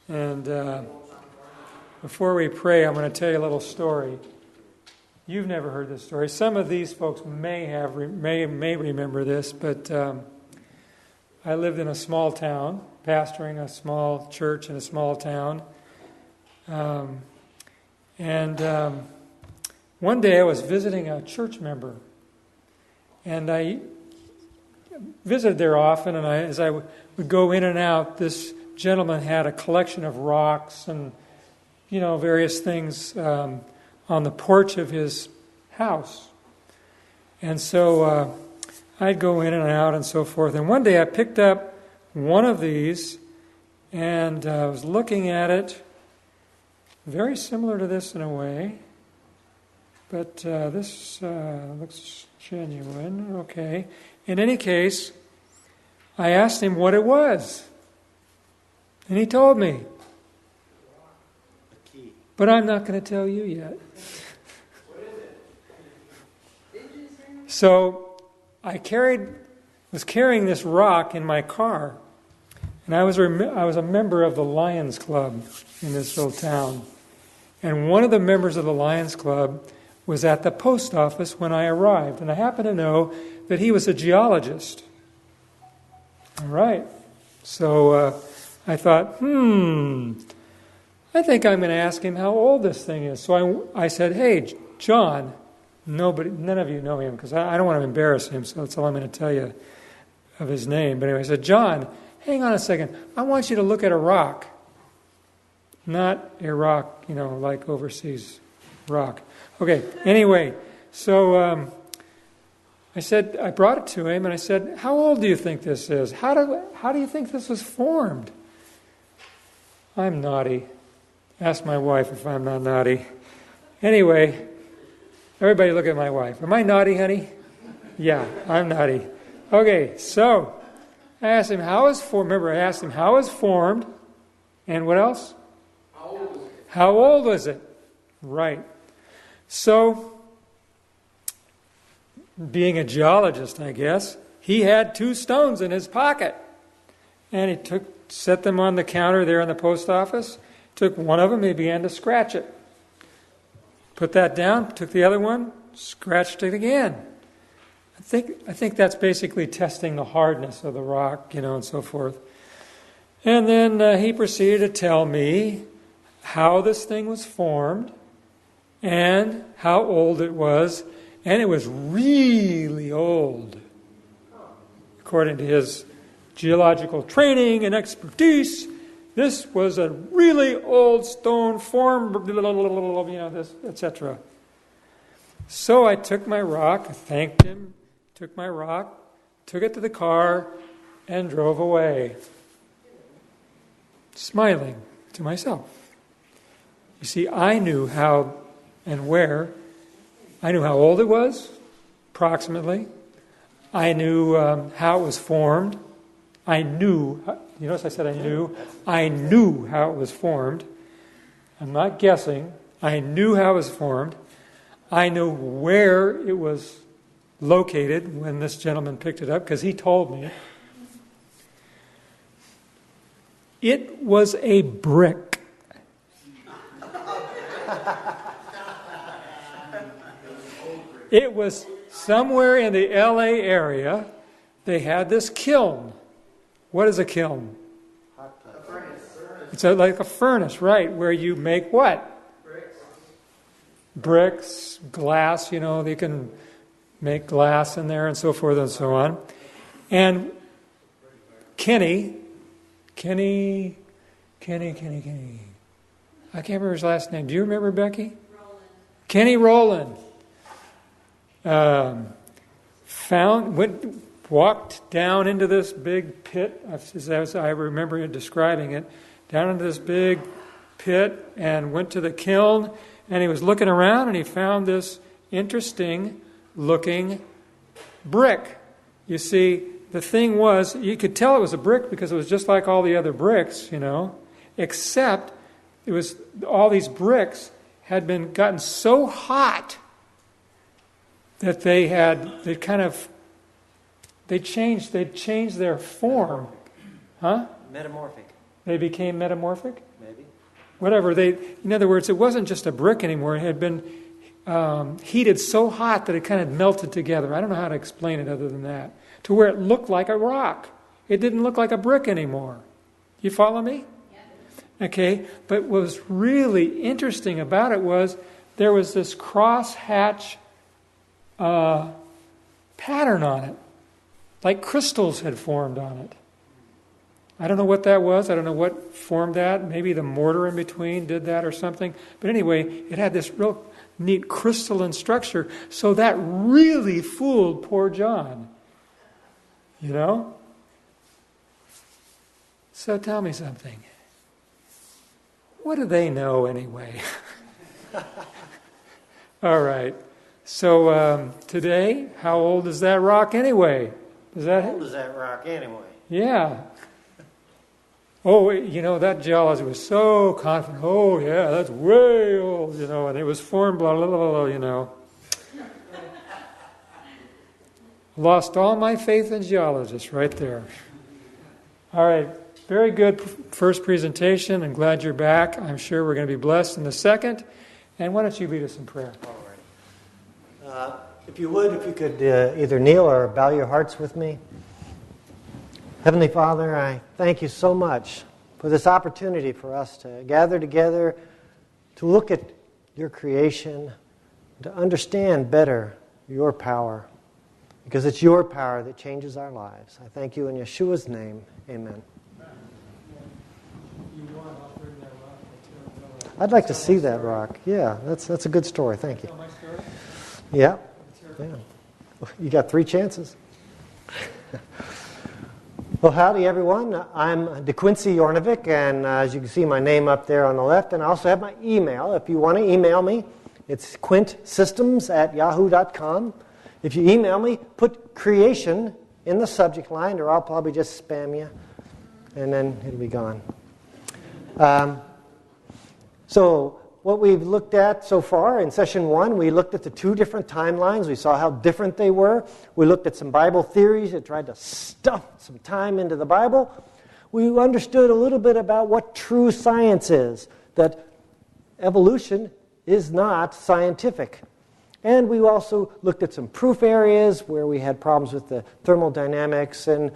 And before we pray, I'm going to tell you a little story. You've never heard this story. Some of these folks may remember this, but I lived in a small town, pastoring a small church in a small town. One day I was visiting a church member, and I visited there often, and as I would go in and out, this gentleman had a collection of rocks and, various things on the porch of his house. And so I'd go in and out and so forth. And one day I picked up one of these, and I was looking at it, very similar to this in a way, but this looks genuine. Okay. In any case, I asked him what it was. And he told me. But I'm not going to tell you yet. So I was carrying this rock in my car. And I was a member of the Lions Club in this little town. And one of the members of the Lions Club was at the post office when I arrived. And I happened to know that he was a geologist. All right. So I thought, I think I'm going to ask him how old this thing is. So I said, hey, John, none of you know him because I don't want to embarrass him, so that's all I'm going to tell you of his name. But anyway, I said, John, hang on a second. I want you to look at a rock. Not a rock, like overseas rock. Okay, anyway, so I brought it to him and I said, how old do you think this is? How do you think this was formed? I'm naughty. Ask my wife if I'm not naughty. Anyway, everybody look at my wife. Am I naughty, honey? Yeah, I'm naughty. Okay, so I asked him how it was formed. Remember, I asked him how it was formed. And what else? How old was it? Right. So, being a geologist, I guess, he had 2 stones in his pocket. And he set them on the counter there in the post office, took one of them, he began to scratch it. Put that down, took the other one, scratched it again. I think that's basically testing the hardness of the rock, and so forth. And then he proceeded to tell me how this thing was formed and how old it was. And it was really old. According to his geological training and expertise, this was a really old stone formed, etc. So I took my rock, thanked him, took my rock, took it to the car, and drove away, smiling to myself. You see, I knew how and where. I knew how old it was, approximately. I knew how it was formed. I knew, notice I said I knew. I knew how it was formed. I'm not guessing. I knew how it was formed. I knew where it was located when this gentleman picked it up, because he told me. It was a brick. It was somewhere in the LA area. They had this kiln. What is a kiln? A furnace. It's like a furnace, right, where you make what? Bricks, glass, they can make glass in there and so forth and so on. And Kenny. I can't remember his last name. Do you remember, Becky? Roland. Kenny Rowland. Walked down into this big pit, as I remember describing it, down into this big pit and went to the kiln, and he was looking around and he found this interesting looking brick. You see, the thing was, you could tell it was a brick because it was just like all the other bricks, except it was all these bricks had been gotten so hot that they'd changed their form. Huh? Metamorphic. They became metamorphic? Maybe. Whatever. In other words, it wasn't just a brick anymore. It had been heated so hot that it kind of melted together. I don't know how to explain it other than that. To where it looked like a rock. It didn't look like a brick anymore. You follow me? Yeah. Okay. But what was really interesting about it was there was this cross-hatch pattern on it. Like crystals had formed on it. I don't know what that was. I don't know what formed that. Maybe the mortar in between did that or something. But anyway, it had this real neat crystalline structure. So that really fooled poor John. You know? So tell me something. What do they know anyway? All right. So today, how old is that rock anyway? How old is that rock anyway? Yeah. Oh, that geology was so confident. Oh, yeah, that's way old, and it was formed, blah, blah, blah, blah, Lost all my faith in geologists right there. All right, very good first presentation. I'm glad you're back. I'm sure we're going to be blessed in the second. And why don't you lead us in prayer? All right. If you could either kneel or bow your hearts with me. Heavenly Father, I thank you so much for this opportunity for us to gather together, to look at your creation, to understand better your power, because it's your power that changes our lives. I thank you in Yeshua's name. Amen. I'd like to see that rock. Yeah, that's a good story. Thank you. Yeah. You got 3 chances. Well, howdy, everyone. I'm DeQuincy Yornovic, and as you can see, my name up there on the left, and I also have my email. If you want to email me, it's quintsystems@yahoo.com. If you email me, put creation in the subject line, or I'll probably just spam you, and then it'll be gone. So what we've looked at so far in session 1, we looked at the 2 different timelines. We saw how different they were. We looked at some Bible theories that tried to stuff some time into the Bible. We understood a little bit about what true science is, that evolution is not scientific. And we also looked at some proof areas where we had problems with the thermodynamics and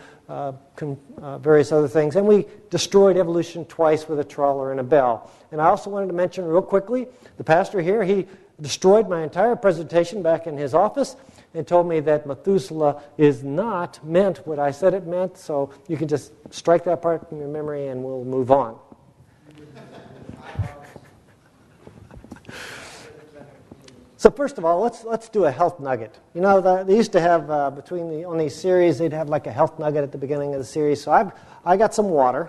various other things. And we destroyed evolution twice with a trawler and a bell. And I also wanted to mention real quickly, the pastor here, he destroyed my entire presentation back in his office and told me that Methuselah is not meant what I said it meant. So you can just strike that part from your memory and we'll move on. So first of all, let's do a health nugget. They used to have on these series, they'd have like a health nugget at the beginning of the series. So I got some water,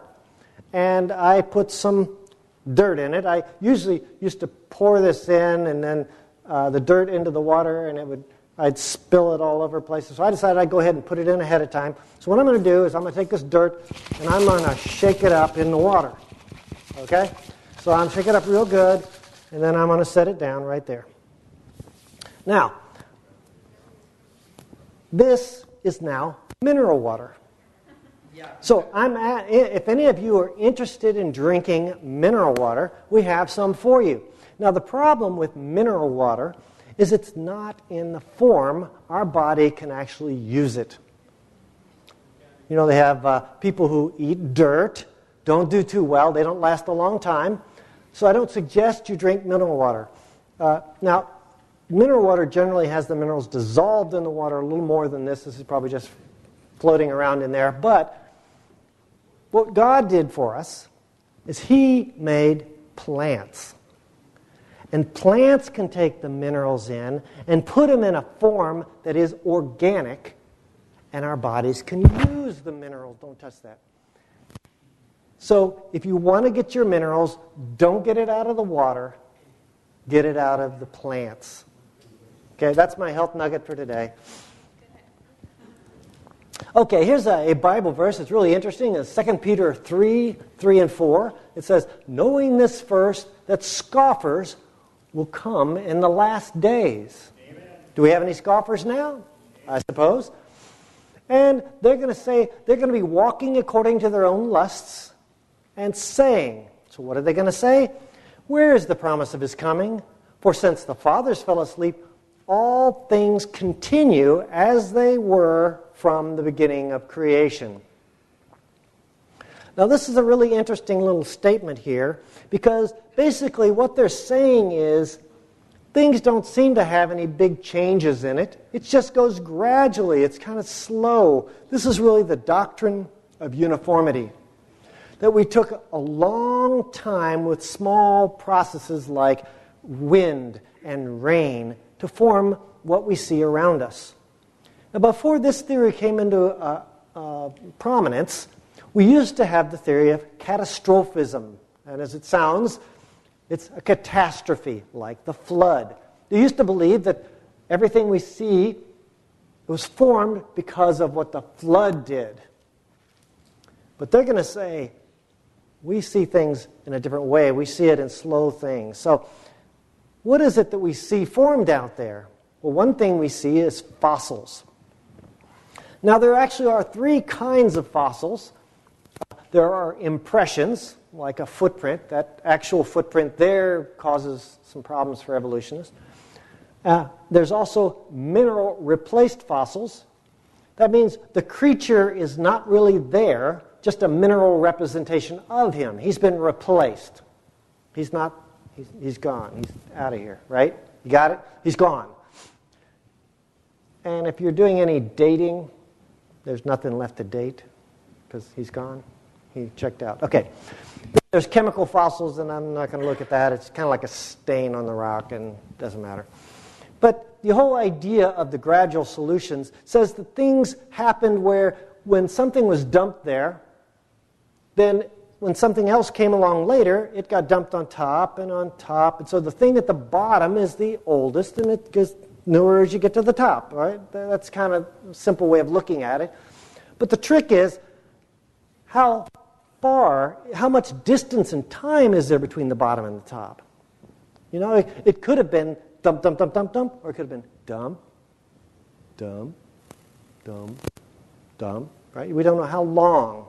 and I put some dirt in it. I usually used to pour this in, and then the dirt into the water, and I'd spill it all over places. So I decided I'd go ahead and put it in ahead of time. So what I'm going to do is I'm going to take this dirt, and I'm going to shake it up in the water. Okay? So I'm shaking it up real good, and then I'm going to set it down right there. Now, this is now mineral water. So if any of you are interested in drinking mineral water, we have some for you. Now, the problem with mineral water is it's not in the form our body can actually use it. They have people who eat dirt, don't do too well, they don't last a long time. So I don't suggest you drink mineral water. Now, mineral water generally has the minerals dissolved in the water a little more than this. This is probably just floating around in there. But what God did for us is He made plants. And plants can take the minerals in and put them in a form that is organic, and our bodies can use the minerals. Don't touch that. So if you want to get your minerals, don't get it out of the water. Get it out of the plants. Okay, that's my health nugget for today. Okay, here's a Bible verse. It's really interesting. It's 2 Peter 3 and 4. It says, knowing this first, that scoffers will come in the last days. Amen. Do we have any scoffers now? I suppose. And they're going to say, they're going to be walking according to their own lusts. and saying. So what are they going to say? Where is the promise of his coming? For since the fathers fell asleep, all things continue as they were from the beginning of creation. Now this is a really interesting little statement here, because basically what they're saying is things don't seem to have any big changes in it. It just goes gradually. It's kind of slow. This is really the doctrine of uniformity. That we took a long time with small processes like wind and rain to form what we see around us. Now, before this theory came into prominence, we used to have the theory of catastrophism. And as it sounds, it's a catastrophe, like the flood. They used to believe that everything we see was formed because of what the flood did. But they're going to say, we see things in a different way. We see it in slow things. So what is it that we see formed out there? Well, one thing we see is fossils. Now, there actually are three kinds of fossils. There are impressions, like a footprint. That actual footprint there causes some problems for evolutionists. There's also mineral replaced fossils. That means the creature is not really there, just a mineral representation of him. He's been replaced. He's gone. He's out of here, right? You got it? He's gone. And if you're doing any dating, there's nothing left to date because he's gone. He checked out. Okay. There's chemical fossils, and I'm not going to look at that. It's kind of like a stain on the rock, and it doesn't matter. But the whole idea of the gradual solutions says that things happened where when something was dumped there, then when something else came along later, it got dumped on top and on top. And so the thing at the bottom is the oldest, and it gets newer as you get to the top, right? That's kind of a simple way of looking at it. But the trick is, how much distance and time is there between the bottom and the top? You know, it could have been dump, dump, dump, dump, dump, or it could have been dump, dump, dump, dump, right? We don't know how long.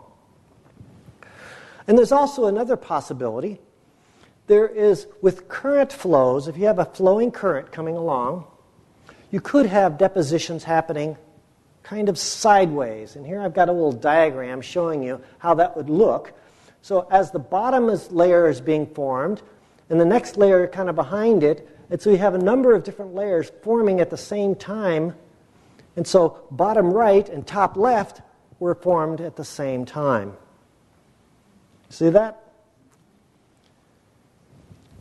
And there's also another possibility. There is, with current flows, if you have a flowing current coming along, you could have depositions happening kind of sideways. And here I've got a little diagram showing you how that would look. So as the bottom layer is being formed, and the next layer kind of behind it, and so you have a number of different layers forming at the same time. And so bottom right and top left were formed at the same time. See that?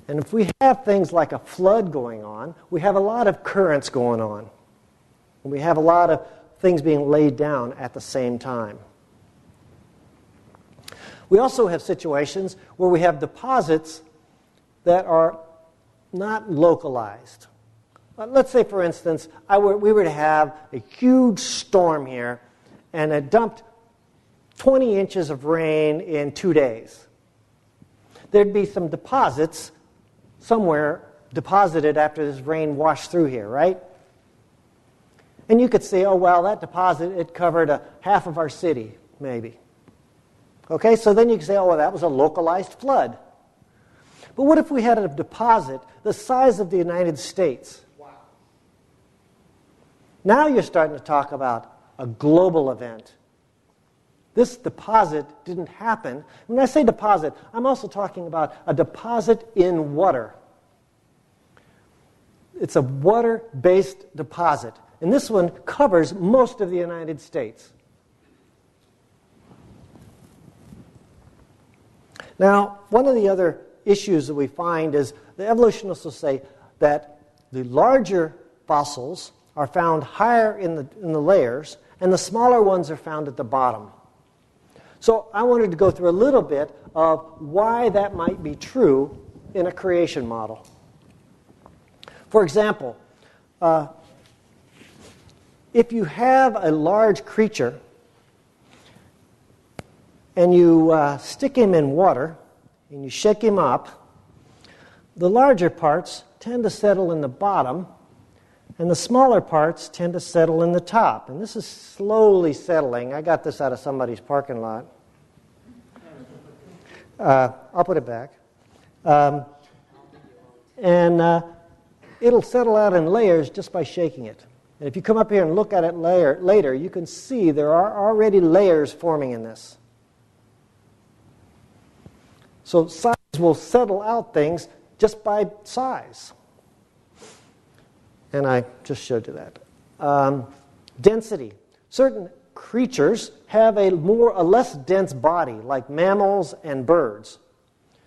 And if we have things like a flood going on, we have a lot of currents going on. And we have a lot of things being laid down at the same time. We also have situations where we have deposits that are not localized. Let's say, for instance, we were to have a huge storm here, and it dumped 20 inches of rain in 2 days. There'd be some deposits somewhere deposited after this rain washed through here, right? And you could say, oh, well, that deposit, it covered half of our city, maybe. Okay, so then you could say, oh, well, that was a localized flood. But what if we had a deposit the size of the United States? Wow. Now you're starting to talk about a global event. This deposit didn't happen. When I say deposit, I'm also talking about a deposit in water. It's a water-based deposit. And this one covers most of the United States. Now, one of the other issues that we find is the evolutionists will say that the larger fossils are found higher in the layers, and the smaller ones are found at the bottom. So I wanted to go through a little bit of why that might be true in a creation model. For example, if you have a large creature and you stick him in water and you shake him up, the larger parts tend to settle in the bottom and the smaller parts tend to settle in the top. And this is slowly settling. I got this out of somebody's parking lot. I'll put it back. And it'll settle out in layers just by shaking it. And if you come up here and look at it later, you can see there are already layers forming in this. So size will settle out things just by size. And I just showed you that. Density. Certain creatures have a less dense body, like mammals and birds.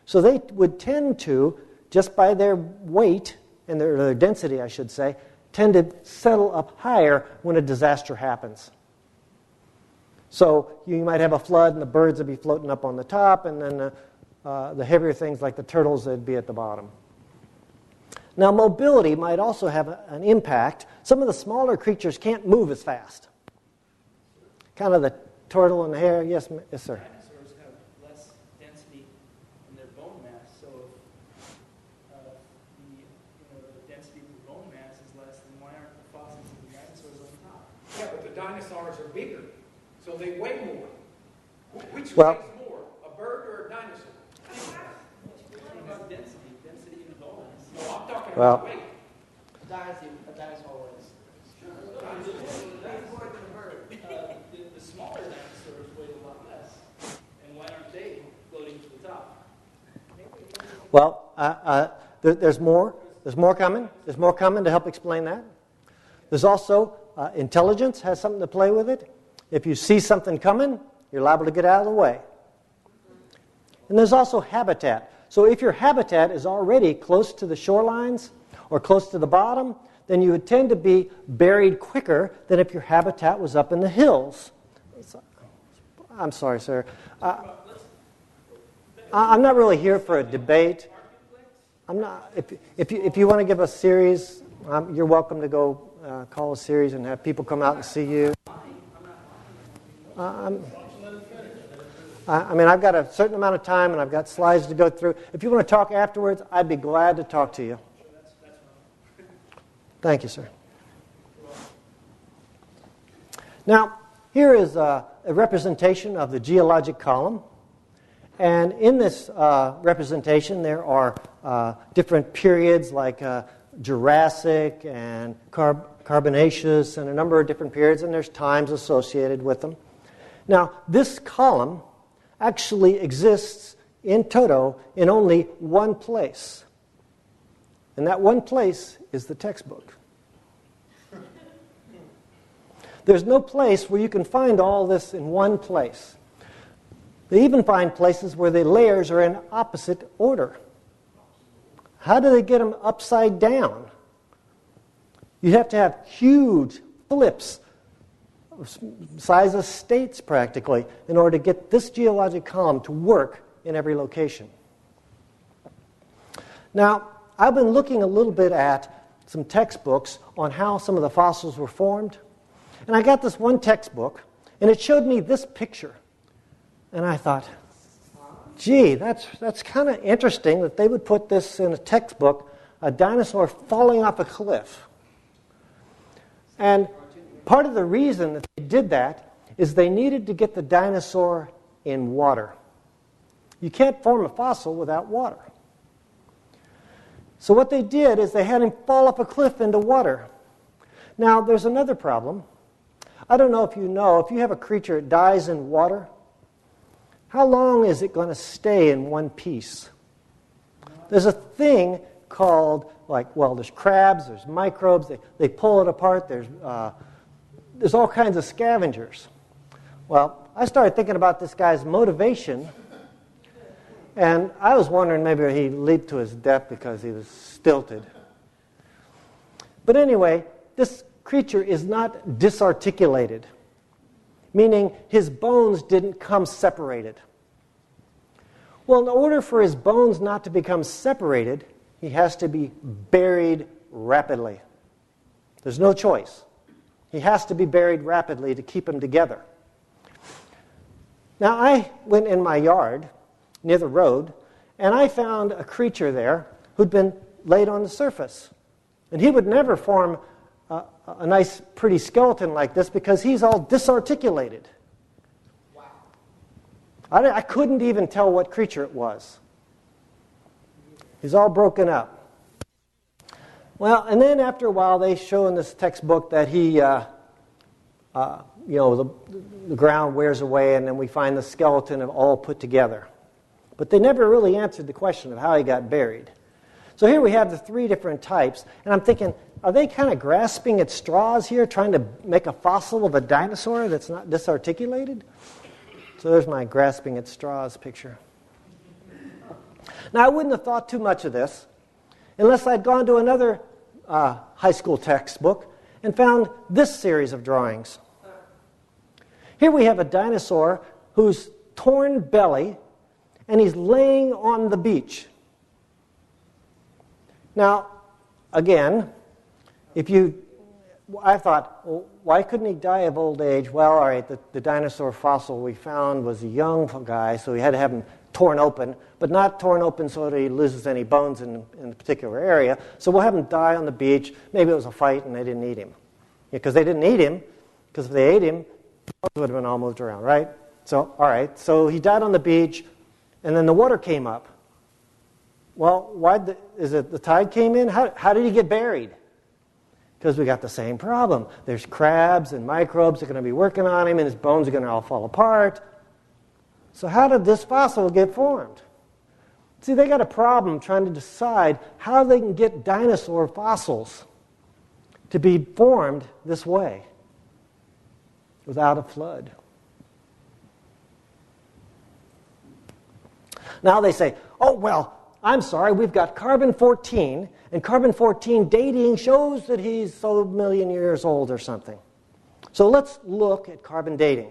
So they would tend to, just by their weight, and their density, I should say, tend to settle up higher when a disaster happens. So you might have a flood and the birds would be floating up on the top, and then the heavier things like the turtles would be at the bottom. Now mobility might also have an impact. Some of the smaller creatures can't move as fast. Kind of the turtle and the hare. Yes, yes, sir. Dinosaurs have less density in their bone mass, so if the density of the bone mass is less, then why aren't the fossils of the dinosaurs on top? Yeah, but the dinosaurs are bigger, so they weigh more. Which weighs more, a bird or a dinosaur? Density in the bone mass. No, I'm talking about weight. A dinosaur weighs. The smaller dinosaurs weigh a lot less, and why aren't they floating to the top? Well, there's more. There's more coming. There's more coming to help explain that. There's also intelligence has something to play with it. If you see something coming, you're liable to get out of the way. And there's also habitat. So if your habitat is already close to the shorelines or close to the bottom, then you would tend to be buried quicker than if your habitat was up in the hills. I'm sorry, sir. I'm not really here for a debate. I'm not. If you want to give a series, you're welcome to go call a series and have people come out and see you. I mean, I've got a certain amount of time and I've got slides to go through. If you want to talk afterwards, I'd be glad to talk to you. Thank you, sir. Now, here is a representation of the geologic column. And in this representation, there are different periods like Jurassic and Carbonaceous and a number of different periods, and there's times associated with them. Now, this column actually exists in toto in only one place. And that one place is the textbook. There's no place where you can find all this in one place. They even find places where the layers are in opposite order. How do they get them upside down? You have to have huge flips, size of states practically, in order to get this geologic column to work in every location. Now, I've been looking a little bit at some textbooks on how some of the fossils were formed. And I got this one textbook, and it showed me this picture. And I thought, gee, that's kind of interesting that they would put this in a textbook, a dinosaur falling off a cliff. And part of the reason that they did that is they needed to get the dinosaur in water. You can't form a fossil without water. So what they did is they had him fall off a cliff into water. Now, there's another problem. I don't know, if you have a creature that dies in water, how long is it going to stay in one piece? There's a thing called, there's crabs, there's microbes, they pull it apart, there's all kinds of scavengers. Well, I started thinking about this guy's motivation, and I was wondering maybe he leaped to his death because he was stilted. But anyway, this creature is not disarticulated, meaning his bones didn't come separated. Well, in order for his bones not to become separated, he has to be buried rapidly. There's no choice. He has to be buried rapidly to keep them together. Now, I went in my yard near the road, and I found a creature there who'd been laid on the surface. And he would never form a nice, pretty skeleton like this because he's all disarticulated. Wow. I couldn't even tell what creature it was. He's all broken up. Well, and then after a while, they show in this textbook that he, the ground wears away, and then we find the skeleton of all put together. But they never really answered the question of how he got buried. So here we have the three different types, and I'm thinking, are they kind of grasping at straws here, trying to make a fossil of a dinosaur that's not disarticulated? So there's my grasping at straws picture. Now, I wouldn't have thought too much of this unless I'd gone to another high school textbook and found this series of drawings. Here we have a dinosaur whose torn belly, and he's laying on the beach. Now, again, I thought, well, why couldn't he die of old age? Well, all right, the dinosaur fossil we found was a young guy, so we had to have him torn open, but not torn open so that he loses any bones in a particular area. So we'll have him die on the beach. Maybe it was a fight and they didn't eat him. Because they didn't eat him, because if they ate him, he would have been all moved around, right? So, all right, so he died on the beach, and then the water came up. Well, is it the tide came in? How did he get buried? Because we got the same problem. There's crabs and microbes that are going to be working on him, and his bones are going to all fall apart. So how did this fossil get formed? See, they got a problem trying to decide how they can get dinosaur fossils to be formed this way without a flood. Now they say, oh, well, I'm sorry, we've got carbon-14, and carbon-14 dating shows that he's so million years old or something. So let's look at carbon dating.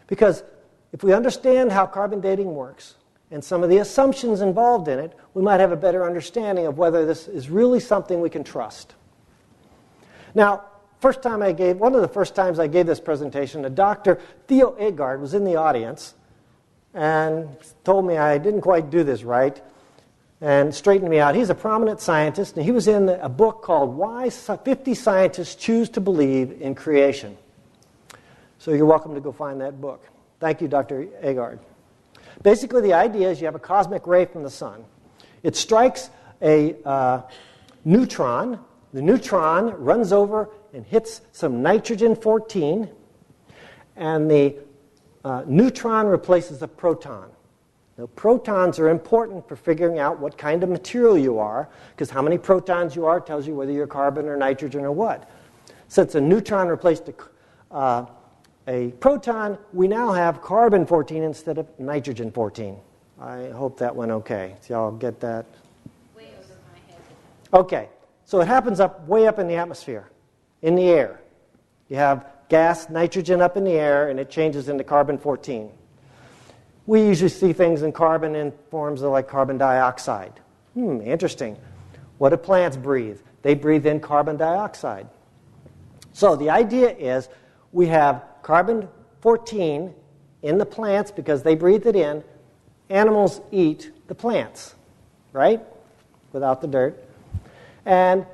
Because if we understand how carbon dating works and some of the assumptions involved in it, we might have a better understanding of whether this is really something we can trust. Now, one of the first times I gave this presentation, a Dr. Theo Agard was in the audience and told me I didn't quite do this right and straightened me out. He's a prominent scientist, and he was in a book called Why 50 Scientists Choose to Believe in Creation. So you're welcome to go find that book. Thank you, Dr. Agard. Basically, the idea is you have a cosmic ray from the sun. It strikes a neutron. The neutron runs over and hits some nitrogen-14, and the neutron replaces a proton. Now, protons are important for figuring out what kind of material you are, because how many protons you are tells you whether you're carbon or nitrogen or what. Since a neutron replaced a proton, we now have carbon-14 instead of nitrogen-14. I hope that went okay. So y'all get that? Way over my head. Okay, so it happens way up in the atmosphere, in the air. You have gas, nitrogen up in the air, and it changes into carbon-14. We usually see things in carbon in forms of like carbon dioxide. Interesting. What do plants breathe? They breathe in carbon dioxide. So the idea is we have carbon-14 in the plants because they breathe it in. Animals eat the plants, right? Without the dirt. And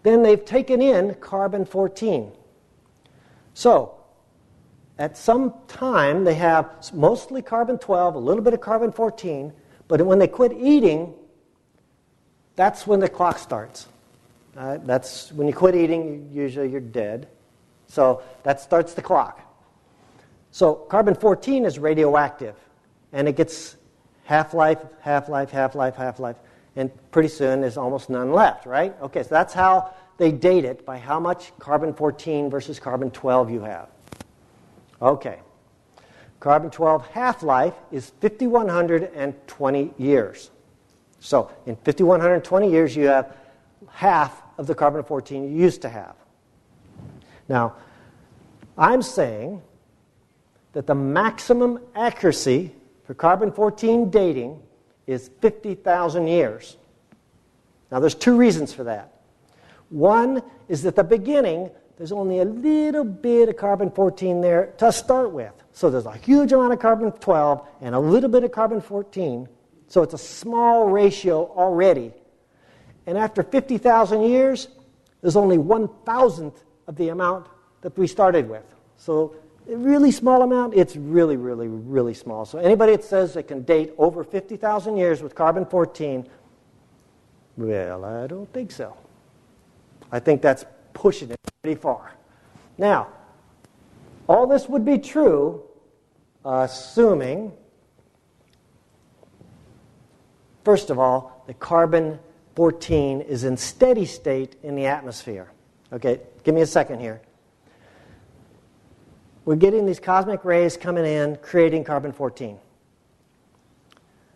then they've taken in carbon-14. So, at some time, they have mostly carbon-12, a little bit of carbon-14, but when they quit eating, that's when the clock starts. That's when you quit eating, usually you're dead. So that starts the clock. So carbon-14 is radioactive, and it gets half-life, half-life, half-life, half-life, and pretty soon there's almost none left, right? Okay, so that's how they date it, by how much carbon-14 versus carbon-12 you have. Okay. Carbon-12 half-life is 5,120 years. So in 5,120 years, you have half of the carbon-14 you used to have. Now, I'm saying that the maximum accuracy for carbon-14 dating is 50,000 years. Now, there's two reasons for that. One is at the beginning, there's only a little bit of carbon-14 there to start with. So there's a huge amount of carbon-12 and a little bit of carbon-14. So it's a small ratio already. And after 50,000 years, there's only 1,000th of the amount that we started with. So A really small amount? It's really, really, really small. So anybody that says they can date over 50,000 years with carbon-14, well, I don't think so. I think that's pushing it pretty far. Now, all this would be true, assuming, first of all, that carbon-14 is in steady state in the atmosphere. Okay, give me a second here. We're getting these cosmic rays coming in, creating carbon-14.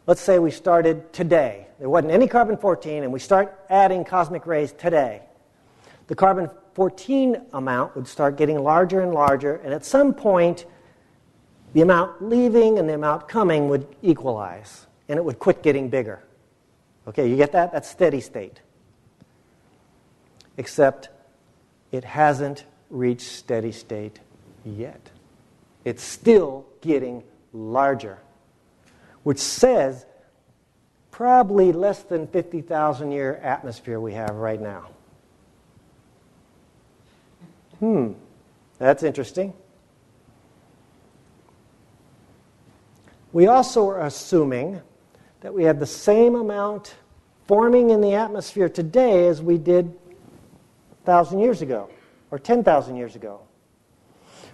Let's say we started today. There wasn't any carbon-14, and we start adding cosmic rays today. The carbon-14 amount would start getting larger and larger, and at some point, the amount leaving and the amount coming would equalize, and it would quit getting bigger. Okay, you get that? That's steady state. Except it hasn't reached steady state yet. It's still getting larger, which says probably less than 50,000 year atmosphere we have right now. That's interesting. We also are assuming that we have the same amount forming in the atmosphere today as we did 1,000 years ago or 10,000 years ago.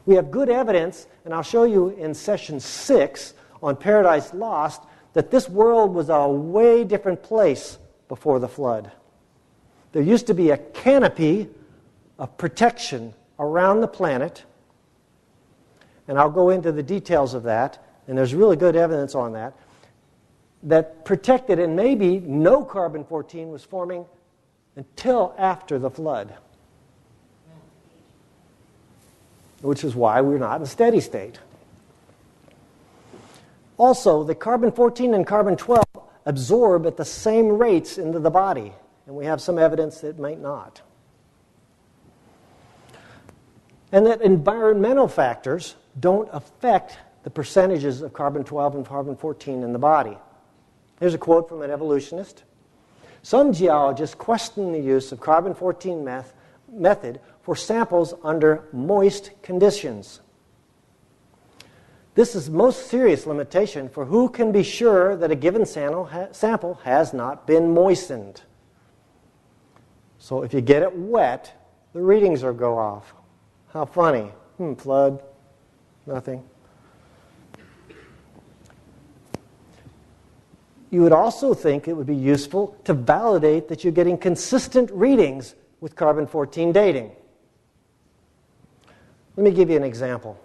We have good evidence, and I'll show you in session 6 on Paradise Lost, that this world was a way different place before the flood. There used to be a canopy of protection around the planet, and I'll go into the details of that, and there's really good evidence on that, that protected, and maybe no carbon-14 was forming until after the flood, which is why we're not in steady state. Also, the carbon-14 and carbon-12 absorb at the same rates into the body, and we have some evidence that it might not. And that environmental factors don't affect the percentages of carbon-12 and carbon-14 in the body. Here's a quote from an evolutionist. Some geologists question the use of carbon-14 method for samples under moist conditions. This is the most serious limitation, for who can be sure that a given sample has not been moistened? So if you get it wet, the readings will go off. How funny. Flood, nothing. You would also think it would be useful to validate that you're getting consistent readings with carbon-14 dating. Let me give you an example.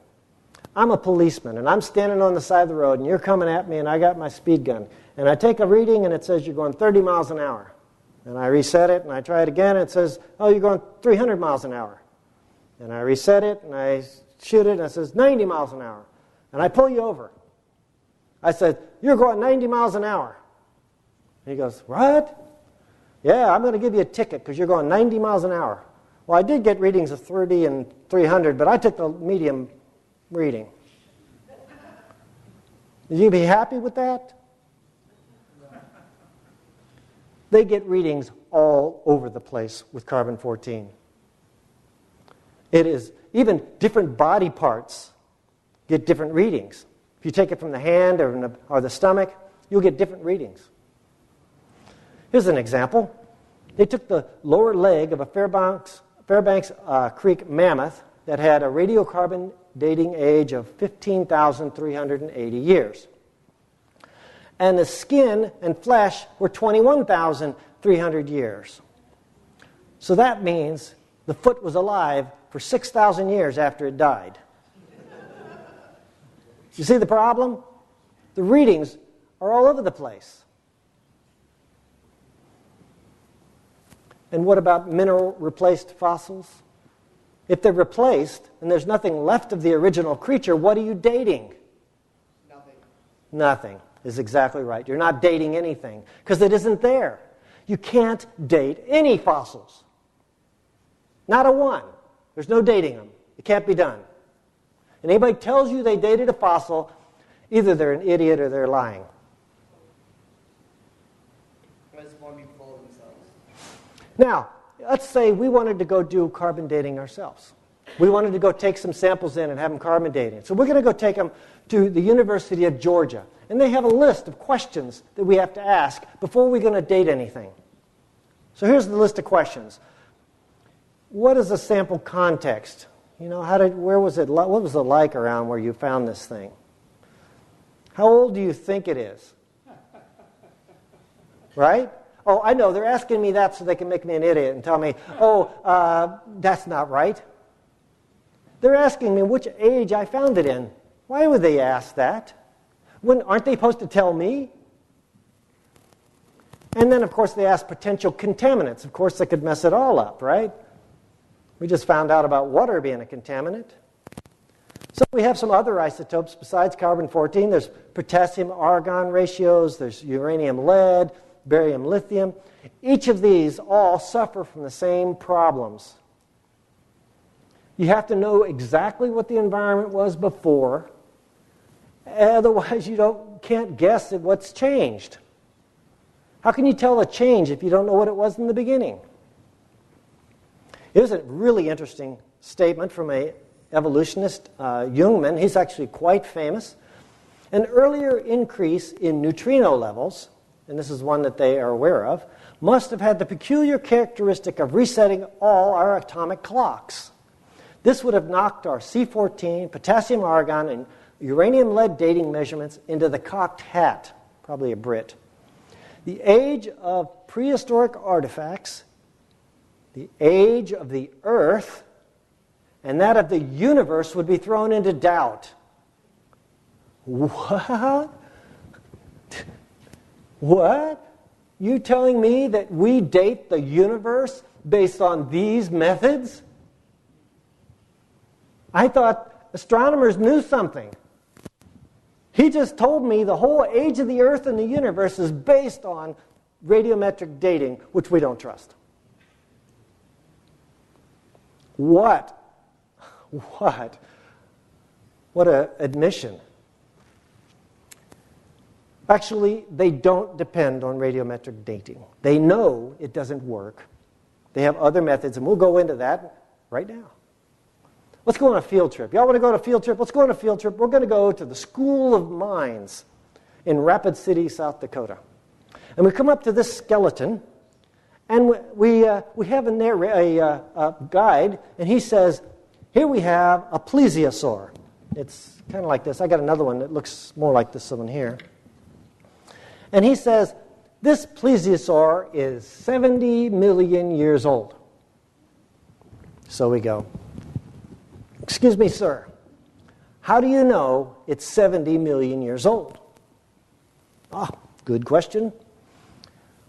I'm a policeman, and I'm standing on the side of the road, and you're coming at me, and I got my speed gun. And I take a reading, and it says you're going 30 miles an hour. And I reset it, and I try it again, and it says, oh, you're going 300 miles an hour. And I reset it, and I shoot it, and it says 90 miles an hour. And I pull you over. I said, you're going 90 miles an hour. And he goes, what? Yeah, I'm going to give you a ticket because you're going 90 miles an hour. Well, I did get readings of 30 and 300, but I took the medium reading. Would you be happy with that? They get readings all over the place with carbon-14. It is, even different body parts get different readings. If you take it from the hand or the stomach, you'll get different readings. Here's an example. They took the lower leg of a Fairbanks Creek mammoth that had a radiocarbon dating age of 15,380 years. And the skin and flesh were 21,300 years. So that means the foot was alive for 6,000 years after it died. You see the problem? The readings are all over the place. And what about mineral replaced fossils? If they're replaced and there's nothing left of the original creature, what are you dating? Nothing is exactly right. You're not dating anything because it isn't there. You can't date any fossils. Not a one. There's no dating them. It can't be done. And anybody tells you they dated a fossil, either they're an idiot or they're lying. Now, let's say we wanted to go do carbon dating ourselves. We wanted to go take some samples in and have them carbon dating. So we're going to go take them to the University of Georgia. And they have a list of questions that we have to ask before we're going to date anything. So here's the list of questions. What is the sample context? You know, where was it? What was it like around where you found this thing? How old do you think it is? Right? Oh, I know. They're asking me that so they can make me an idiot and tell me, that's not right. They're asking me which age I found it in. Why would they ask that? Aren't they supposed to tell me? And then, of course, they ask potential contaminants. Of course, they could mess it all up, right? We just found out about water being a contaminant. So we have some other isotopes besides carbon-14. There's potassium-argon ratios. There's uranium-lead, barium-lithium. Each of these all suffer from the same problems. You have to know exactly what the environment was before. Otherwise, you can't guess at what's changed. How can you tell a change if you don't know what it was in the beginning? Here's a really interesting statement from an evolutionist, Jungmann. He's actually quite famous. An earlier increase in neutrino levels, and this is one that they are aware of, must have had the peculiar characteristic of resetting all our atomic clocks. This would have knocked our C14, potassium argon, and uranium-lead dating measurements into the cocked hat, probably a Brit. The age of prehistoric artifacts, the age of the Earth, and that of the universe would be thrown into doubt. What? What? You telling me that we date the universe based on these methods? I thought astronomers knew something. He just told me the whole age of the Earth and the universe is based on radiometric dating, which we don't trust. What? What? What an admission. Actually, they don't depend on radiometric dating. They know it doesn't work. They have other methods, and we'll go into that right now. Let's go on a field trip. Y'all want to go on a field trip? Let's go on a field trip. We're going to go to the School of Mines in Rapid City, South Dakota. And we come up to this skeleton, and we have in there a guide, and he says, here we have a plesiosaur. It's kind of like this. I got another one that looks more like this one here. And he says, this plesiosaur is 70 million years old. So we go, excuse me, sir, how do you know it's 70 million years old? Good question.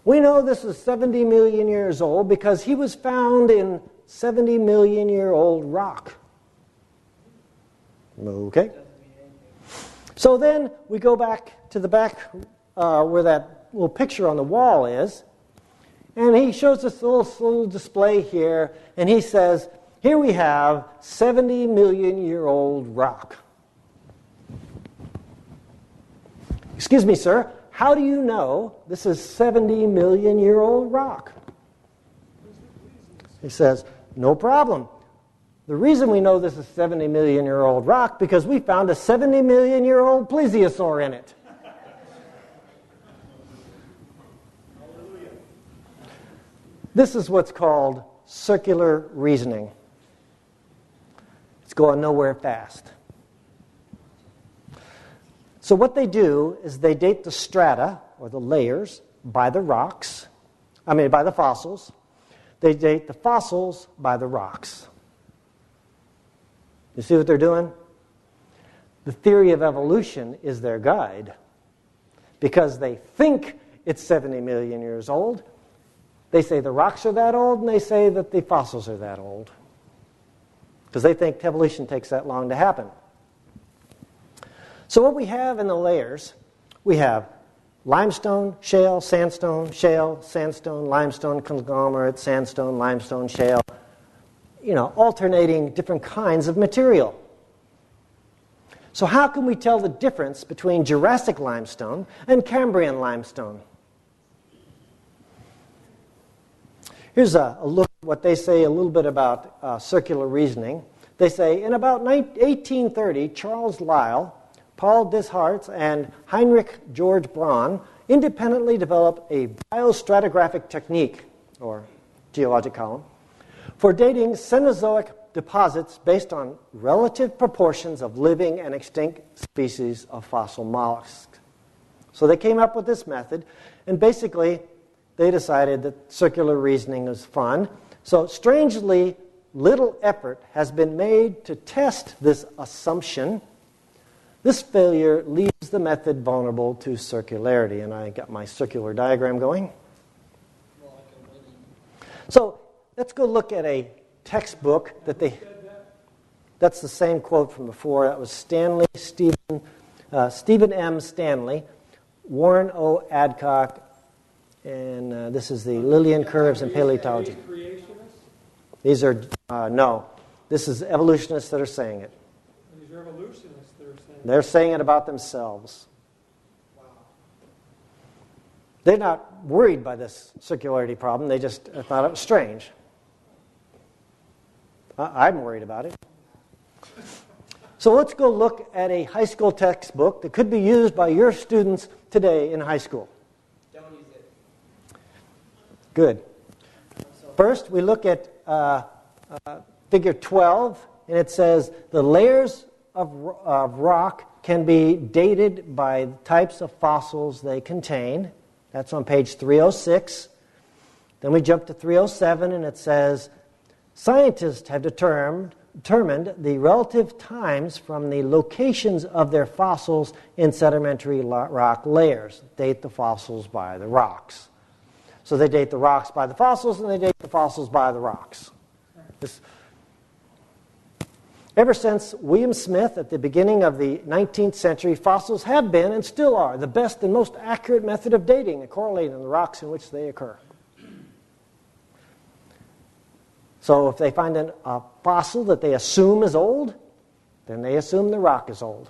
We know this is 70 million years old because he was found in 70 million year old rock. Okay. So then we go back to the back where that little picture on the wall is, and he shows us a little display here, and he says, here we have 70 million year old rock. Excuse me, sir, how do you know this is 70 million year old rock? He says, no problem. The reason we know this is 70 million year old rock because we found a 70 million year old plesiosaur in it. This is what's called circular reasoning. It's going nowhere fast. So what they do is they date the strata, or the layers, by the by the fossils. They date the fossils by the rocks. You see what they're doing? The theory of evolution is their guide. Because they think it's 70 million years old, they say the rocks are that old, and they say that the fossils are that old. Because they think evolution takes that long to happen. So what we have in the layers, we have limestone, shale, sandstone, limestone, conglomerate, sandstone, limestone, shale, alternating different kinds of material. So how can we tell the difference between Jurassic limestone and Cambrian limestone? Here's a look at what they say a little bit about circular reasoning. They say, in about 1830, Charles Lyell, Paul Deshartes, and Heinrich George Braun independently developed a biostratigraphic technique, or geologic column, for dating Cenozoic deposits based on relative proportions of living and extinct species of fossil mollusks. So they came up with this method, and basically they decided that circular reasoning was fun. So strangely, little effort has been made to test this assumption. This failure leaves the method vulnerable to circularity. And I got my circular diagram going. So let's go look at a textbook that's the same quote from before. That was Stephen M. Stanley, Warren O. Adcock, and this is the Lillian Curves in Paleontology. These are, no. This is evolutionists that are saying it. These are evolutionists that are saying it. They're saying it about themselves. Wow. They're not worried by this circularity problem. They just thought it was strange. I'm worried about it. So let's go look at a high school textbook that could be used by your students today in high school. Don't use it. Good. First, we look at figure 12, and it says the layers of rock can be dated by the types of fossils they contain. That's on page 306. Then we jump to 307, and it says scientists have determined the relative times from the locations of their fossils in sedimentary rock layers. Date the fossils by the rocks. So they date the rocks by the fossils, and they date the fossils by the rocks. Ever since William Smith at the beginning of the 19th century, fossils have been and still are the best and most accurate method of dating and correlating the rocks in which they occur. So if they find a fossil that they assume is old, then they assume the rock is old.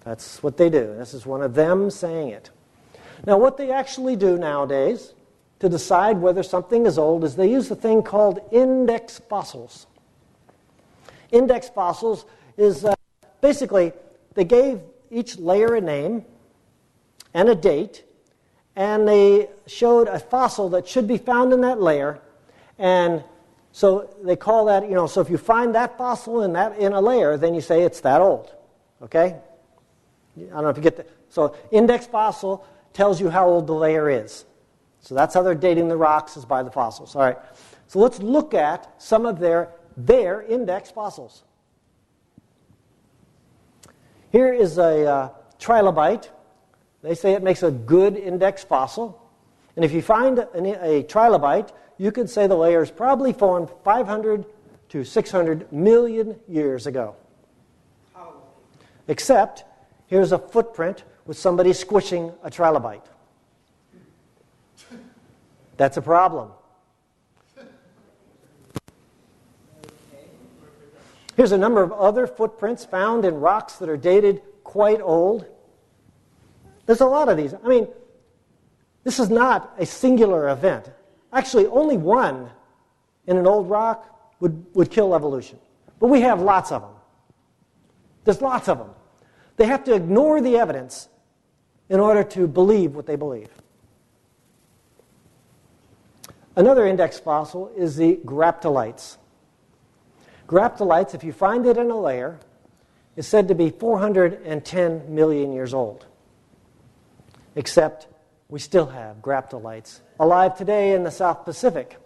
That's what they do. This is one of them saying it. Now, what they actually do nowadays to decide whether something is old is they use a thing called index fossils. Index fossils is basically they gave each layer a name and a date, and they showed a fossil that should be found in that layer. And so they call that, so if you find that fossil in a layer, then you say it's that old. Okay? I don't know if you get that. So index fossil tells you how old the layer is. So that's how they're dating the rocks, is by the fossils. All right. So let's look at some of their index fossils. Here is a trilobite. They say it makes a good index fossil. And if you find a trilobite, you could say the layer is probably formed 500 to 600 million years ago. Except, here's a footprint with somebody squishing a trilobite. That's a problem. Here's a number of other footprints found in rocks that are dated quite old. There's a lot of these. I mean, this is not a singular event. Actually, only one in an old rock would kill evolution. But we have lots of them. There's lots of them. They have to ignore the evidence in order to believe what they believe. Another index fossil is the graptolites. Graptolites, if you find it in a layer, is said to be 410 million years old. Except we still have graptolites alive today in the South Pacific.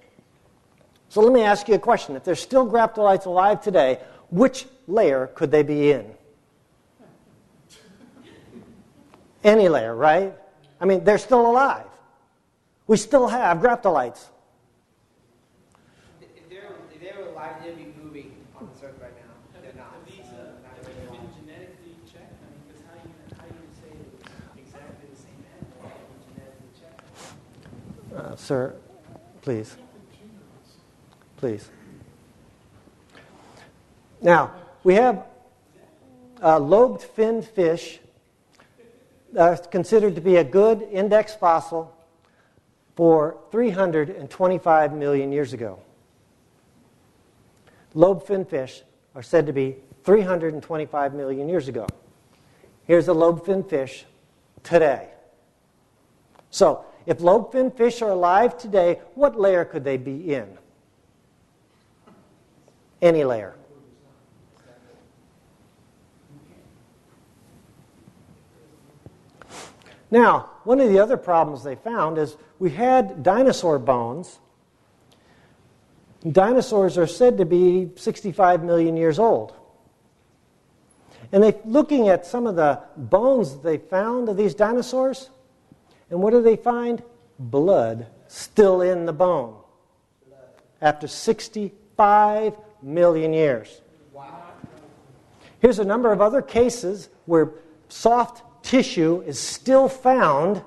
So let me ask you a question. If there's still graptolites alive today, which layer could they be in? Any layer, right? I mean, they're still alive. We still have graptolites. If they were alive, they'd be moving on this earth right now. They're not. Have these been genetically checked? I mean, because how do you say it's exactly the same animal genetically checked? Sir, please. Please. Now, we have lobed finned fish considered to be a good index fossil for 325 million years ago. lobe-fin fish are said to be 325 million years ago. Here's a lobe-fin fish today. So, if lobe-fin fish are alive today, what layer could they be in? Any layer. Now, one of the other problems they found is we had dinosaur bones. Dinosaurs are said to be 65 million years old. And looking at some of the bones that they found of these dinosaurs, and what do they find? Blood still in the bone after 65 million years. Wow. Here's a number of other cases where soft tissue is still found.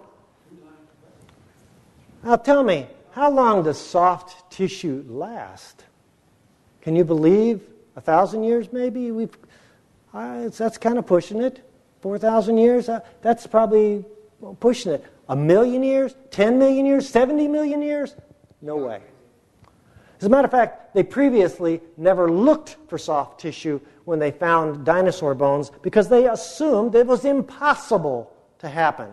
Now tell me, how long does soft tissue last? Can you believe 1,000 years maybe? That's kind of pushing it. 4,000 years, that's probably pushing it. 1,000,000 years? 10 million years? 70 million years? No way. As a matter of fact, they previously never looked for soft tissue when they found dinosaur bones because they assumed it was impossible to happen.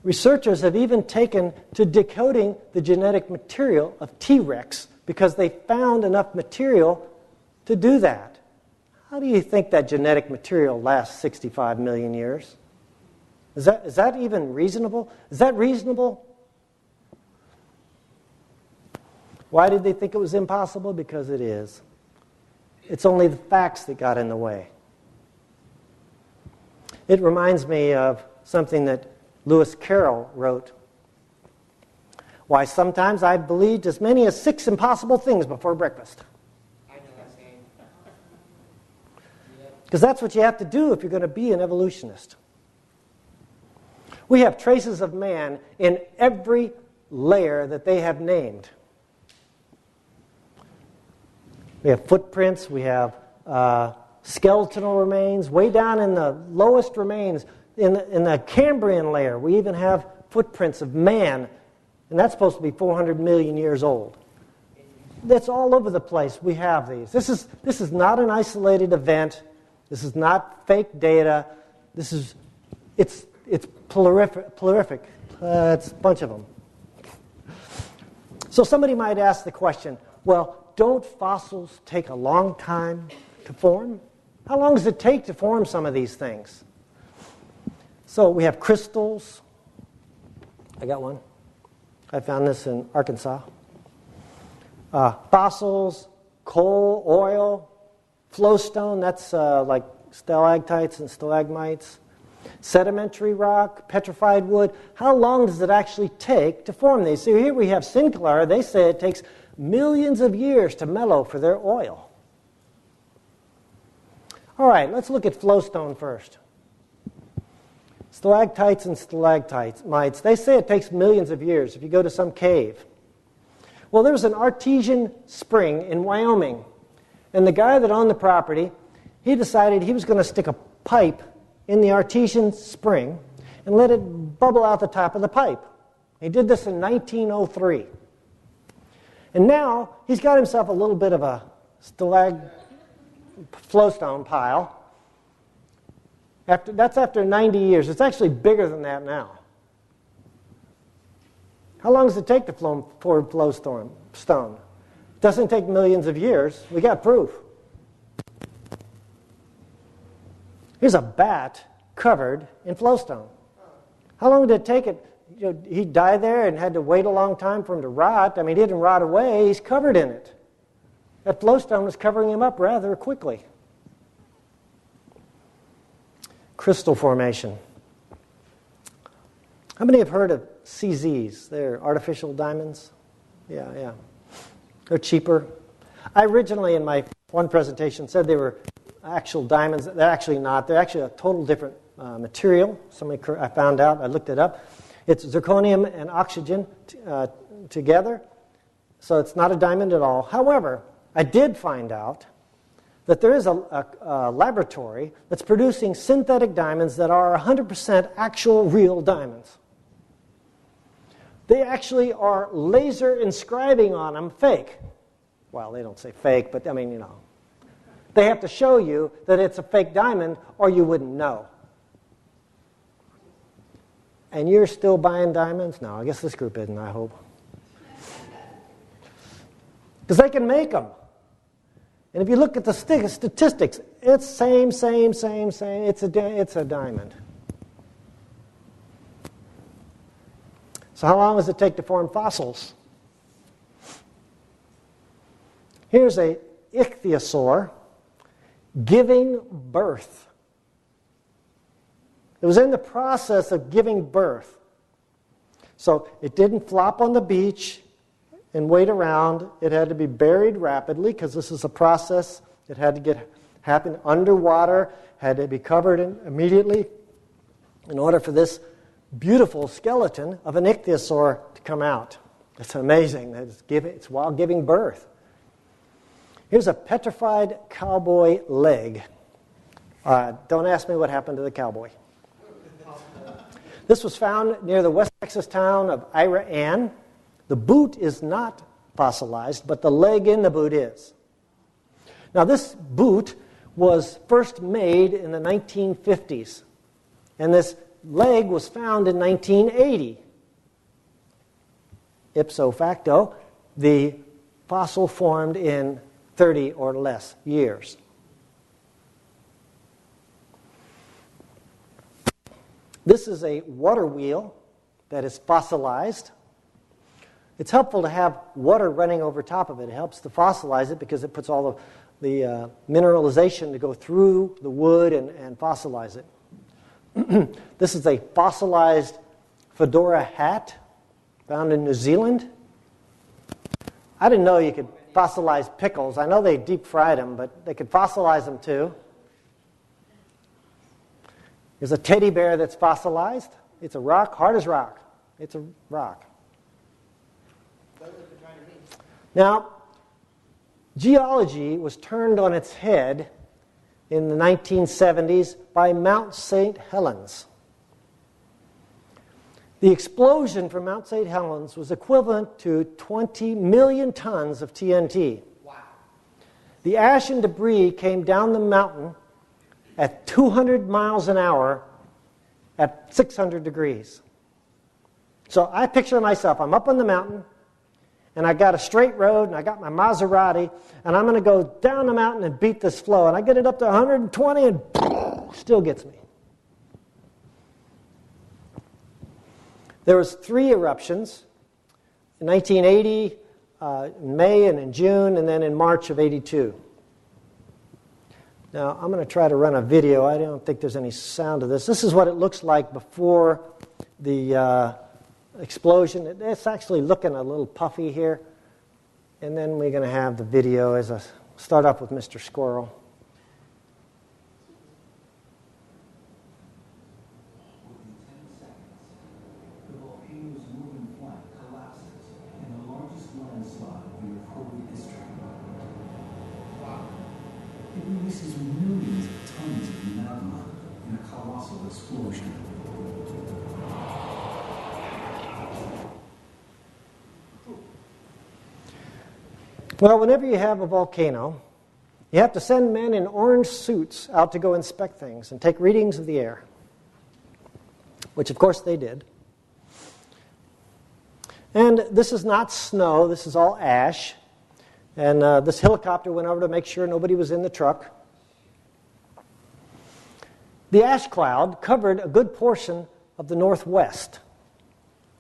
Researchers have even taken to decoding the genetic material of T-Rex because they found enough material to do that. How do you think that genetic material lasts 65 million years? Is that even reasonable? Is that reasonable? Why did they think it was impossible? Because it is. It's only the facts that got in the way. It reminds me of something that Lewis Carroll wrote. Why sometimes I've believed as many as 6 impossible things before breakfast. I know that saying. Because that's what you have to do if you're going to be an evolutionist. We have traces of man in every layer that they have named. We have footprints, we have skeletal remains, way down in the lowest remains, in the Cambrian layer, we even have footprints of man, and that's supposed to be 400 million years old. That's all over the place. We have these. This is not an isolated event. This is not fake data. It's prolific. It's a bunch of them. So somebody might ask the question, well, don't fossils take a long time to form? How long does it take to form some of these things? So we have crystals. I got one. I found this in Arkansas. Fossils, coal, oil, flowstone, that's like stalactites and stalagmites. Sedimentary rock, petrified wood. How long does it actually take to form these? So here we have Sinclair. They say it takes millions of years to mellow for their oil. All right, let's look at flowstone first. Stalactites and stalagmites, they say it takes millions of years if you go to some cave. Well, there was an artesian spring in Wyoming, and the guy that owned the property, he decided he was going to stick a pipe in the artesian spring and let it bubble out the top of the pipe. He did this in 1903. And now he's got himself a little bit of a flowstone pile. That's after 90 years. It's actually bigger than that now. How long does it take to form flowstone? It doesn't take millions of years. We got proof. Here's a bat covered in flowstone. How long did it take it? He died there and had to wait a long time for him to rot. I mean, he didn't rot away. He's covered in it. That flowstone was covering him up rather quickly. Crystal formation. How many have heard of CZs? They're artificial diamonds. Yeah. They're cheaper. I originally, in my one presentation, said they were actual diamonds. They're actually not. They're actually a total different material. I found out. I looked it up. It's zirconium and oxygen together, so it's not a diamond at all. However, I did find out that there is a laboratory that's producing synthetic diamonds that are 100% actual real diamonds. They actually are laser inscribing on them fake. Well, they don't say fake, but I mean, you know. They have to show you that it's a fake diamond or you wouldn't know. And you're still buying diamonds? No, I guess this group isn't, I hope. Because they can make them. And if you look at the statistics, it's same. It's a diamond. So how long does it take to form fossils? Here's a ichthyosaur giving birth. It was in the process of giving birth. So it didn't flop on the beach and wait around. It had to be buried rapidly because this is a process. It had to happen underwater, had to be covered immediately in order for this beautiful skeleton of an ichthyosaur to come out. It's amazing. It's while giving birth. Here's a petrified cowboy leg. Don't ask me what happened to the cowboy. This was found near the West Texas town of Ira Ann. The boot is not fossilized, but the leg in the boot is. Now, this boot was first made in the 1950s, and this leg was found in 1980. Ipso facto, the fossil formed in 30 or less years. This is a water wheel that is fossilized. It's helpful to have water running over top of it. It helps to fossilize it because it puts all the mineralization to go through the wood and fossilize it. This is a fossilized fedora hat found in New Zealand. I didn't know you could fossilize pickles. I know they deep fried them, but they could fossilize them too. There's a teddy bear that's fossilized. It's a rock, hard as rock. It's a rock. Now, geology was turned on its head in the 1970s by Mount St. Helens. The explosion from Mount St. Helens was equivalent to 20 million tons of TNT. Wow. The ash and debris came down the mountain at 200 miles an hour at 600 degrees. So I picture myself, I'm up on the mountain, and I got a straight road, and I got my Maserati, and I'm going to go down the mountain and beat this flow. And I get it up to 120, and still gets me. There was 3 eruptions, in 1980, in May and in June, and then in March of 82. Now, I'm going to try to run a video. I don't think there's any sound of this. This is what it looks like before the explosion. It's actually looking a little puffy here. And then we're going to have the video as a start off with Mr. Squirrel. Releases millions of tons of magma in a colossal explosion. Well, whenever you have a volcano, you have to send men in orange suits out to go inspect things and take readings of the air, which of course they did. And this is not snow, this is all ash. And this helicopter went over to make sure nobody was in the truck. The ash cloud covered a good portion of the northwest.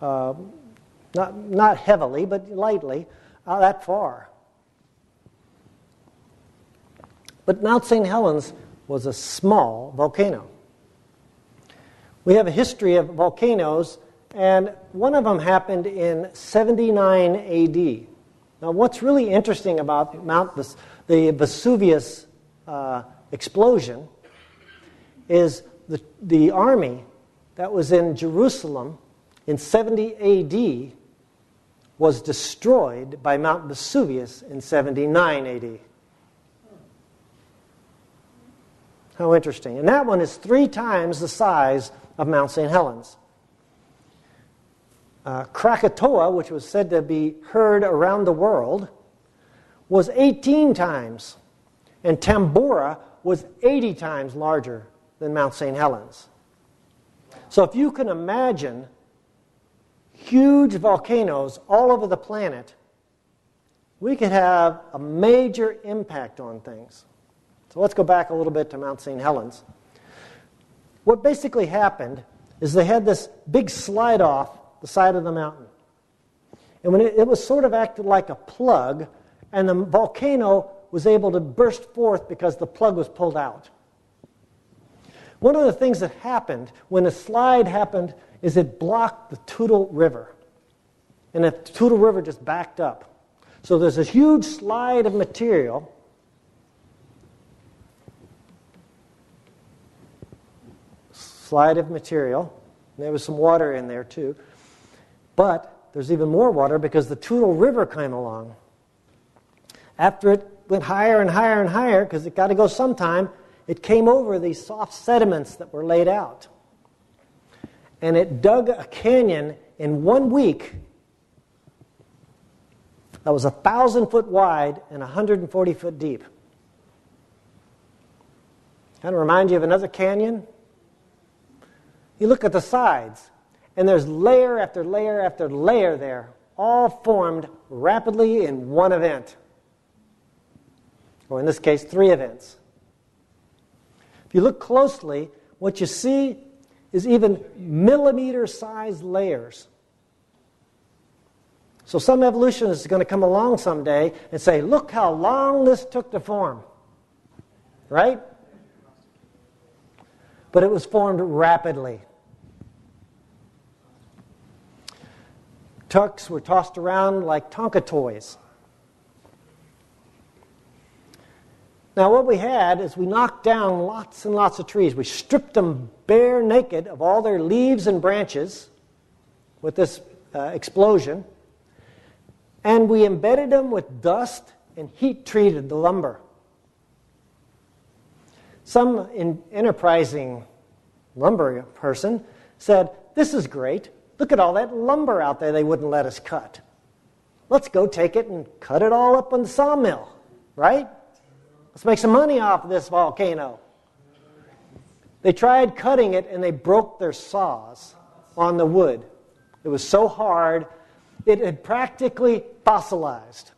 Not heavily, but lightly, that far. But Mount St. Helens was a small volcano. We have a history of volcanoes, and one of them happened in 79 A.D. Now, what's really interesting about the Vesuvius explosion is the army that was in Jerusalem in 70 A.D. was destroyed by Mount Vesuvius in 79 A.D. How interesting. And that one is 3 times the size of Mount St. Helens. Krakatoa, which was said to be heard around the world, was 18 times, and Tambora was 80 times larger than Mount St. Helens. So if you can imagine huge volcanoes all over the planet, we could have a major impact on things. So let's go back a little bit to Mount St. Helens. What basically happened is they had this big slide off the side of the mountain. And when it was sort of acted like a plug, and the volcano was able to burst forth because the plug was pulled out. One of the things that happened when the slide happened is it blocked the Toutle River. And the Toutle River just backed up. So there's a huge slide of material. There was some water in there too. But there's even more water because the Toutle River came along. After it went higher and higher and higher, because it got to go sometime, it came over these soft sediments that were laid out. And it dug a canyon in 1 week that was 1,000 foot wide and 140 foot deep. Kind of remind you of another canyon? You look at the sides, and there's layer after layer after layer there, all formed rapidly in one event. Or in this case, 3 events. If you look closely, what you see is even millimeter-sized layers. So some evolutionist is going to come along someday and say, look how long this took to form. Right? But it was formed rapidly. Tucks were tossed around like Tonka toys. Now what we had is we knocked down lots and lots of trees. We stripped them bare naked of all their leaves and branches with this explosion. And we embedded them with dust and heat treated the lumber. Some enterprising lumber person said, this is great. Look at all that lumber out there they wouldn't let us cut. Let's go take it and cut it all up in the sawmill, right? Let's make some money off of this volcano. They tried cutting it and they broke their saws on the wood. It was so hard, it had practically fossilized.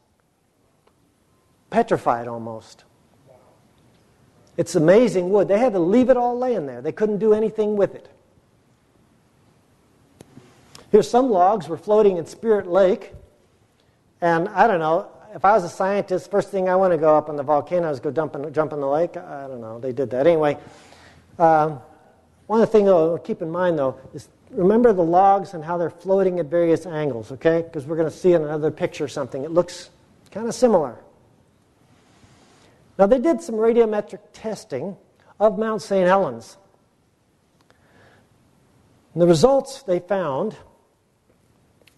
Petrified almost. It's amazing wood. They had to leave it all laying there. They couldn't do anything with it. Here's some logs were floating in Spirit Lake. And I don't know, if I was a scientist, first thing I want to go up on the volcano is go jump in the lake. I don't know, they did that. Anyway, one of the things to keep in mind, though, is remember the logs and how they're floating at various angles, okay? Because we're going to see in another picture something. It looks kind of similar. Now, they did some radiometric testing of Mount St. Helens. And the results they found,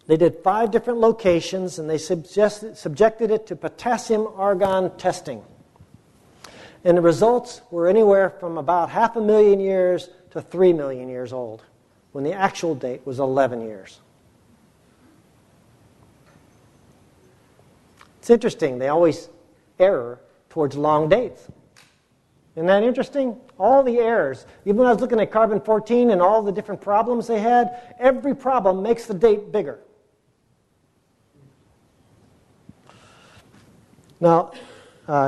they did 5 different locations, and they subjected it to potassium-argon testing. And the results were anywhere from about 500,000 years to 3 million years old, when the actual date was 11 years. It's interesting, they always err towards long dates. Isn't that interesting? All the errors. Even when I was looking at carbon-14 and all the different problems they had, every problem makes the date bigger. Now,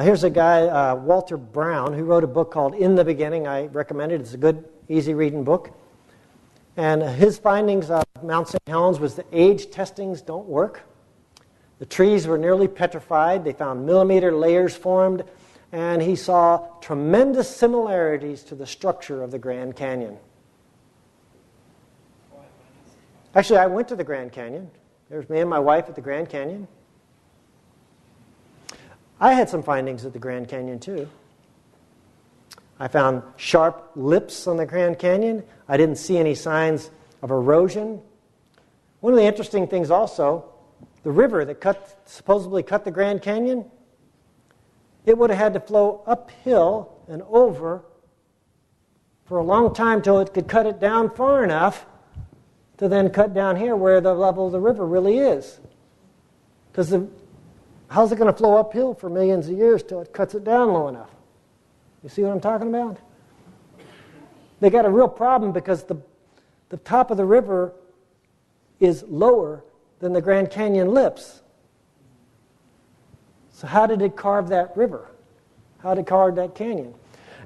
here's a guy, Walter Brown, who wrote a book called In the Beginning. I recommend it. It's a good, easy-reading book. And his findings of Mount St. Helens was the age testings don't work. The trees were nearly petrified. They found millimeter layers formed. And he saw tremendous similarities to the structure of the Grand Canyon. Actually, I went to the Grand Canyon. There's me and my wife at the Grand Canyon. I had some findings at the Grand Canyon, too. I found sharp lips on the Grand Canyon. I didn't see any signs of erosion. One of the interesting things also, the river that supposedly cut the Grand Canyon, it would have had to flow uphill and over for a long time till it could cut it down far enough to then cut down here where the level of the river really is. Because how's it going to flow uphill for millions of years till it cuts it down low enough? You see what I'm talking about? They got a real problem because the top of the river is lower than the Grand Canyon lips. So how did it carve that river? How did it carve that canyon?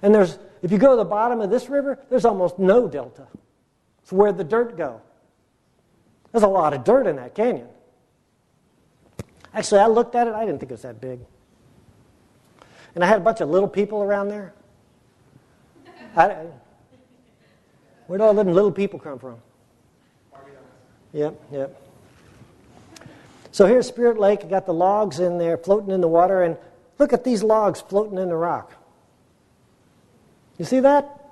And if you go to the bottom of this river, there's almost no delta. It's where the dirt go. There's a lot of dirt in that canyon. Actually, I looked at it, I didn't think it was that big. And I had a bunch of little people around there. Where'd all them little people come from? Yep. So here's Spirit Lake. You got the logs in there floating in the water, and look at these logs floating in the rock. You see that?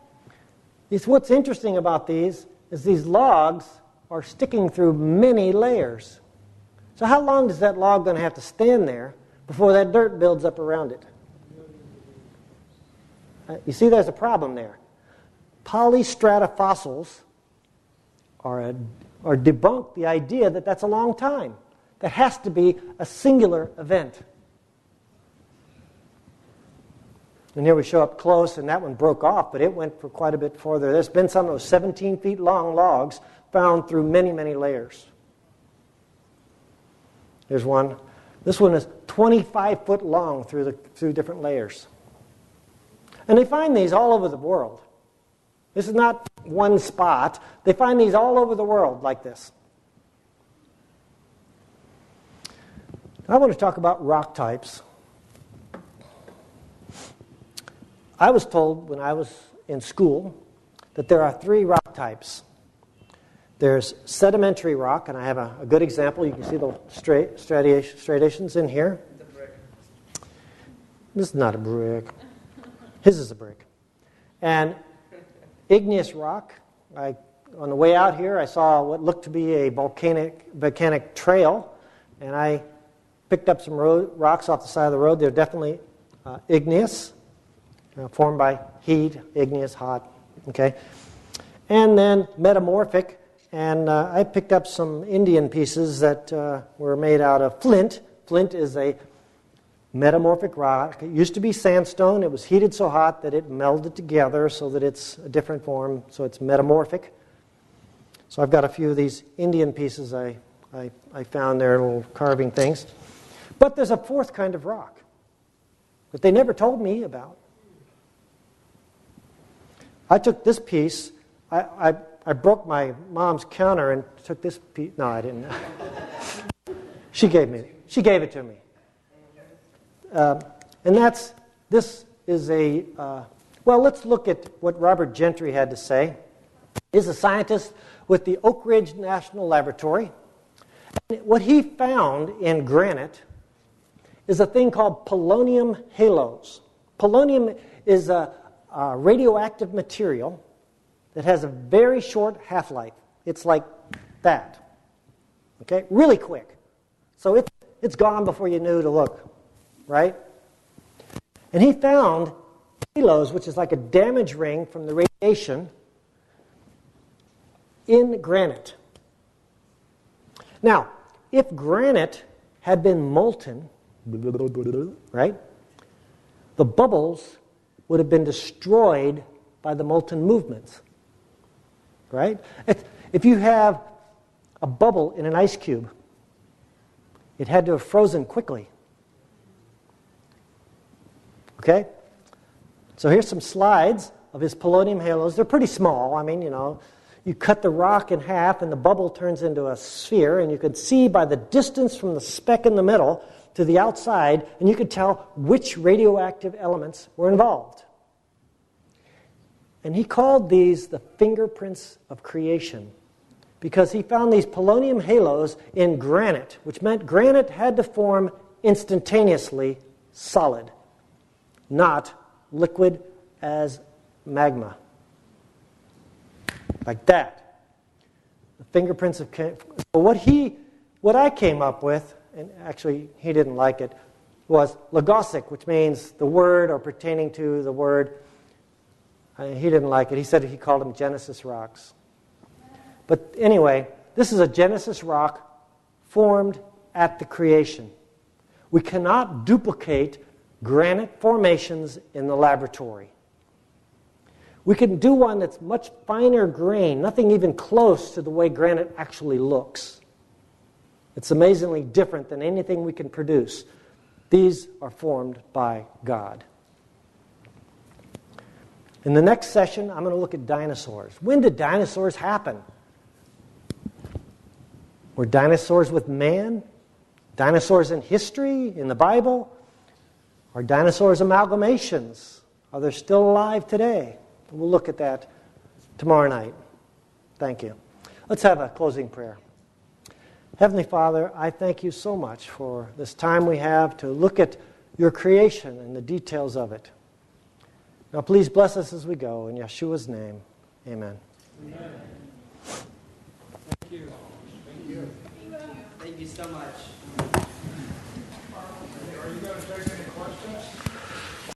What's interesting about these is these logs are sticking through many layers. So how long is that log going to have to stand there before that dirt builds up around it? You see there's a problem there. Polystrata fossils are debunk the idea that that's a long time. That has to be a singular event. And here we show up close, and that one broke off, but it went for quite a bit further. There's been some of those 17 feet long logs found through many, many layers. There's one. This one is 25 foot long through different layers. And they find these all over the world. This is not one spot. They find these all over the world like this. I want to talk about rock types. I was told when I was in school that there are 3 rock types. There's sedimentary rock, and I have a good example. You can see the striations in here. This is not a brick. His is a brick. And igneous rock. On the way out here, I saw what looked to be a volcanic trail, and I picked up some rocks off the side of the road. They're definitely igneous, formed by heat, igneous, hot. Okay, and then metamorphic, and I picked up some Indian pieces that were made out of flint. Flint is a metamorphic rock. It used to be sandstone. It was heated so hot that it melded together so that it's a different form, so it's metamorphic. So I've got a few of these Indian pieces I found there, little carving things. But there's a 4th kind of rock that they never told me about. I took this piece. I broke my mom's counter and took this piece. No, I didn't. She gave it to me. And this is a, let's look at what Robert Gentry had to say. He's a scientist with the Oak Ridge National Laboratory. And what he found in granite is a thing called polonium halos. Polonium is a radioactive material that has a very short half-life. It's like that. Okay? Really quick. So it's gone before you knew to look. Right? And he found halos, which is like a damage ring from the radiation, in granite. Now, if granite had been molten, right, the bubbles would have been destroyed by the molten movements. Right? If you have a bubble in an ice cube, it had to have frozen quickly. Okay? So here's some slides of his polonium halos. They're pretty small. I mean, you cut the rock in half and the bubble turns into a sphere, and you could see by the distance from the speck in the middle to the outside, and you could tell which radioactive elements were involved. And he called these the fingerprints of creation because he found these polonium halos in granite, which meant granite had to form instantaneously solid, not liquid as magma. Like that. The fingerprints of... What I came up with, and actually he didn't like it, was logosic, which means the word or pertaining to the word. He didn't like it. He said he called them Genesis rocks. But anyway, this is a Genesis rock formed at the creation. We cannot duplicate granite formations in the laboratory. We can do one that's much finer grain, nothing even close to the way granite actually looks. It's amazingly different than anything we can produce. These are formed by God. In the next session, I'm going to look at dinosaurs. When did dinosaurs happen? Were dinosaurs with man? Dinosaurs in history, in the Bible? Are dinosaurs amalgamations? Are they still alive today? We'll look at that tomorrow night. Thank you. Let's have a closing prayer. Heavenly Father, I thank you so much for this time we have to look at your creation and the details of it. Now please bless us as we go. In Yeshua's name, amen. Amen. Thank you. Thank you. Thank you so much. Are you going to take any questions?